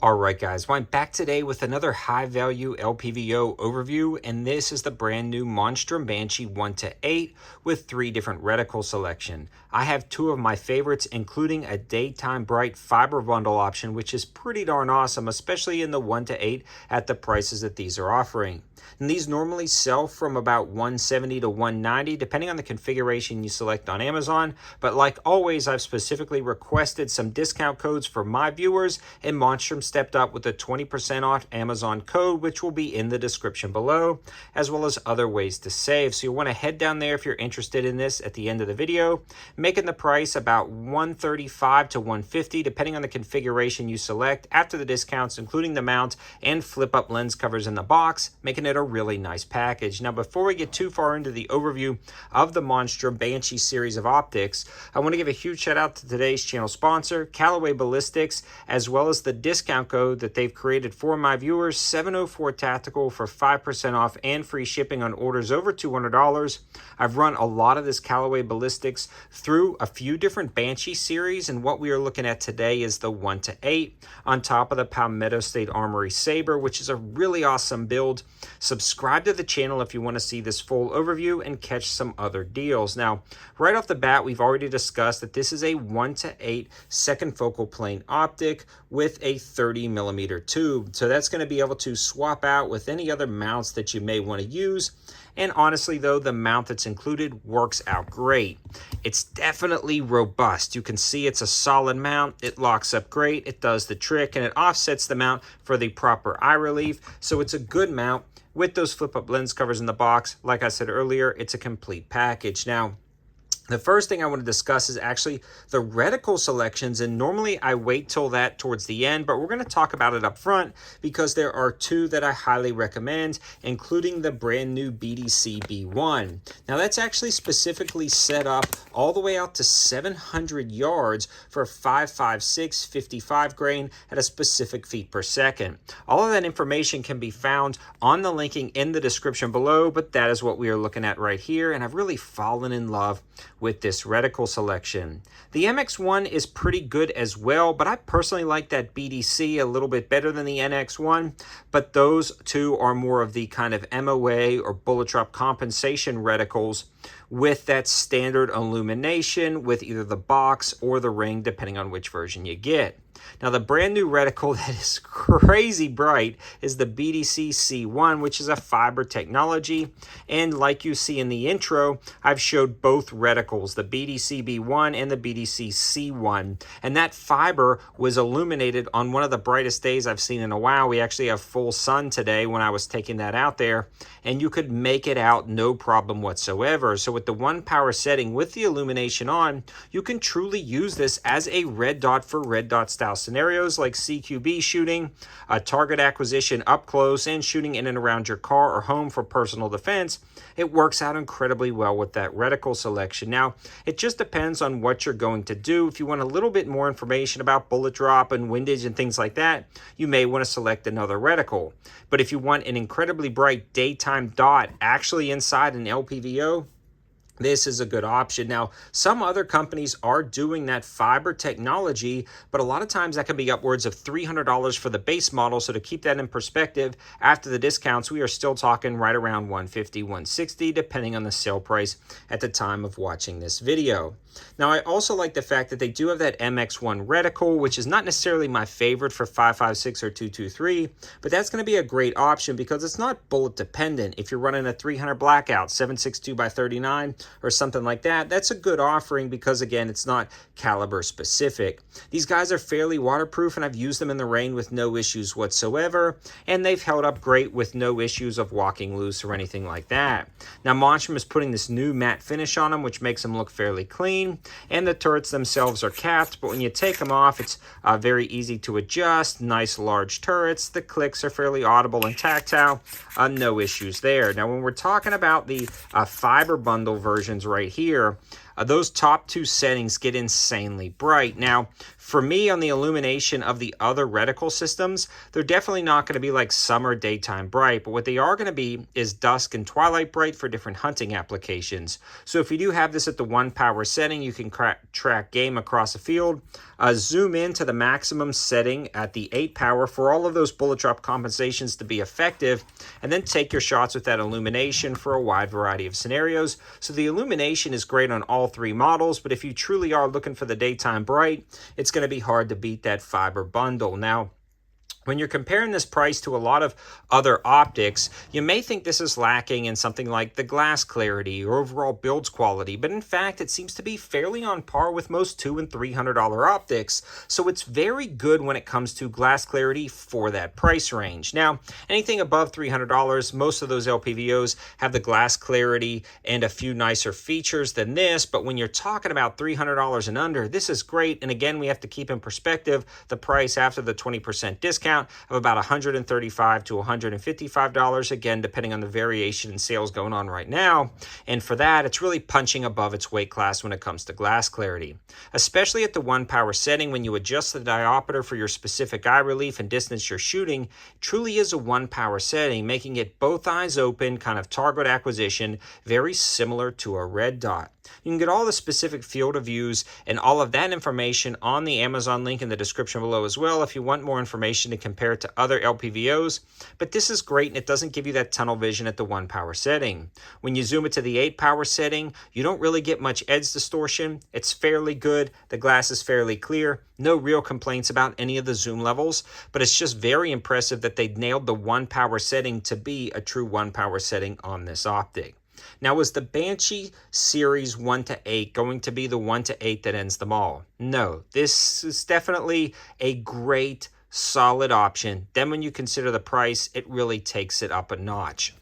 Alright guys, well, I'm back today with another high value LPVO overview, and this is the brand new Monstrum Banshee 1 to 8 with 3 different reticle selection. I have 2 of my favorites, including a daytime bright fiber bundle option, which is pretty darn awesome, especially in the 1 to 8 at the prices that these are offering. And these normally sell from about $170 to $190 depending on the configuration you select on Amazon, but like always, I've specifically requested some discount codes for my viewers, and Monstrum stepped up with a 20% off Amazon code, which will be in the description below, as well as other ways to save. So you'll want to head down there if you're interested in this at the end of the video, making the price about $135 to $150 depending on the configuration you select after the discounts, including the mount and flip up lens covers in the box, making it a really nice package. Now, before we get too far into the overview of the Monstrum Banshee series of optics, I want to give a huge shout out to today's channel sponsor, Callaway Ballistics, as well as the discount code that they've created for my viewers, 704 Tactical, for 5% off and free shipping on orders over $200. I've run a lot of this Callaway Ballistics through a few different Banshee series, and what we are looking at today is the 1 to 8 on top of the Palmetto State Armory Saber, which is a really awesome build. Subscribe to the channel if you want to see this full overview and catch some other deals. Now, right off the bat, we've already discussed that this is a 1 to 8 second focal plane optic with a 30mm tube. So that's going to be able to swap out with any other mounts that you may want to use. And honestly, though, the mount that's included works out great. It's definitely robust. You can see it's a solid mount. It locks up great. It does the trick, and it offsets the mount for the proper eye relief. So it's a good mount with those flip-up lens covers in the box. Like I said earlier, it's a complete package. Now, the first thing I want to discuss is actually the reticle selections, and normally I wait till that towards the end, but we're going to talk about it up front because there are 2 that I highly recommend, including the brand new BDC B1. Now, that's actually specifically set up all the way out to 700 yards for 5.56 55 grain at a specific feet per second. All of that information can be found on the linking in the description below, but that is what we are looking at right here, and I've really fallen in love with this reticle selection. The MX1 is pretty good as well, but I personally like that BDC a little bit better than the NX1, but those 2 are more of the kind of MOA or bullet drop compensation reticles with that standard illumination with either the box or the ring, depending on which version you get. Now, the brand new reticle that is crazy bright is the BDC C1, which is a fiber technology. And like you see in the intro, I've showed both reticles, the BDC B1 and the BDC C1. And that fiber was illuminated on one of the brightest days I've seen in a while. We actually have full sun today when I was taking that out there, and you could make it out no problem whatsoever. So with the 1 power setting with the illumination on, you can truly use this as a red dot for red dot style scenarios like CQB shooting, target acquisition up close, and shooting in and around your car or home for personal defense. It works out incredibly well with that reticle selection. Now, it just depends on what you're going to do. If you want a little bit more information about bullet drop and windage and things like that, you may want to select another reticle. But if you want an incredibly bright daytime dot actually inside an LPVO, this is a good option. Now, some other companies are doing that fiber technology, but a lot of times that can be upwards of $300 for the base model. So to keep that in perspective, after the discounts, we are still talking right around $150, $160, depending on the sale price at the time of watching this video. Now, I also like the fact that they do have that MX1 reticle, which is not necessarily my favorite for 5.56 or 2.23, but that's going to be a great option because it's not bullet dependent. If you're running a 300 blackout, 7.62 by 39, or something like that, that's a good offering because, again, it's not caliber specific. These guys are fairly waterproof, and I've used them in the rain with no issues whatsoever, and they've held up great with no issues of walking loose or anything like that. Now, Monstrum is putting this new matte finish on them, which makes them look fairly clean, and the turrets themselves are capped, but when you take them off, it's very easy to adjust. Nice large turrets. The clicks are fairly audible and tactile. No issues there. Now, when we're talking about the fiber bundle versions right here, those top two settings get insanely bright. Now, for me, on the illumination of the other reticle systems, they're definitely not going to be like summer daytime bright, but what they are going to be is dusk and twilight bright for different hunting applications. So if you do have this at the 1 power setting, you can track game across a field, zoom in to the maximum setting at the 8 power for all of those bullet drop compensations to be effective, and then take your shots with that illumination for a wide variety of scenarios. So the illumination is great on all 3 models, but if you truly are looking for the daytime bright, it's going to be hard to beat that fiber bundle. Now, when you're comparing this price to a lot of other optics, you may think this is lacking in something like the glass clarity or overall build quality, but in fact, it seems to be fairly on par with most $200 and $300 optics, so it's very good when it comes to glass clarity for that price range. Now, anything above $300, most of those LPVOs have the glass clarity and a few nicer features than this, but when you're talking about $300 and under, this is great, and again, we have to keep in perspective the price after the 20% discount of about $135 to $155, again, depending on the variation in sales going on right now. And for that, it's really punching above its weight class when it comes to glass clarity. Especially at the 1 power setting, when you adjust the diopter for your specific eye relief and distance you're shooting, it truly is a 1 power setting, making it both eyes open, kind of target acquisition, very similar to a red dot. You can get all the specific field of views and all of that information on the Amazon link in the description below as well if you want more information to compare it to other LPVOs. But this is great, and it doesn't give you that tunnel vision at the 1 power setting. When you zoom it to the 8 power setting, you don't really get much edge distortion. It's fairly good. The glass is fairly clear. No real complaints about any of the zoom levels, but it's just very impressive that they nailed the 1 power setting to be a true 1 power setting on this optic. Now, was the Banshee series 1 to 8 going to be the 1 to 8 that ends them all? No, this is definitely a great, solid option. Then when you consider the price, it really takes it up a notch.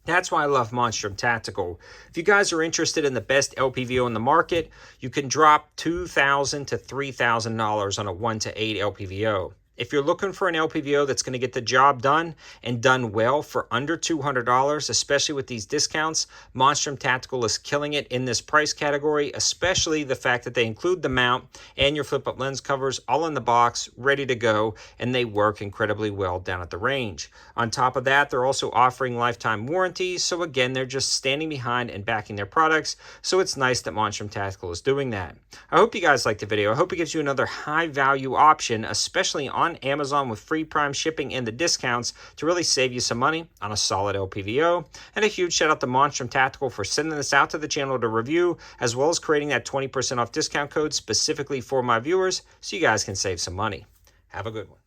That's why I love Monstrum Tactical. If you guys are interested in the best LPVO in the market, you can drop $2,000 to $3,000 on a 1 to 8 LPVO. If you're looking for an LPVO that's going to get the job done and done well for under $200, especially with these discounts, Monstrum Tactical is killing it in this price category, especially the fact that they include the mount and your flip-up lens covers all in the box, ready to go, and they work incredibly well down at the range. On top of that, they're also offering lifetime warranties, so again, they're just standing behind and backing their products, so it's nice that Monstrum Tactical is doing that. I hope you guys liked the video. I hope it gives you another high-value option, especially on Amazon with free Prime shipping and the discounts to really save you some money on a solid LPVO. And a huge shout out to Monstrum Tactical for sending this out to the channel to review, as well as creating that 20% off discount code specifically for my viewers so you guys can save some money. Have a good one.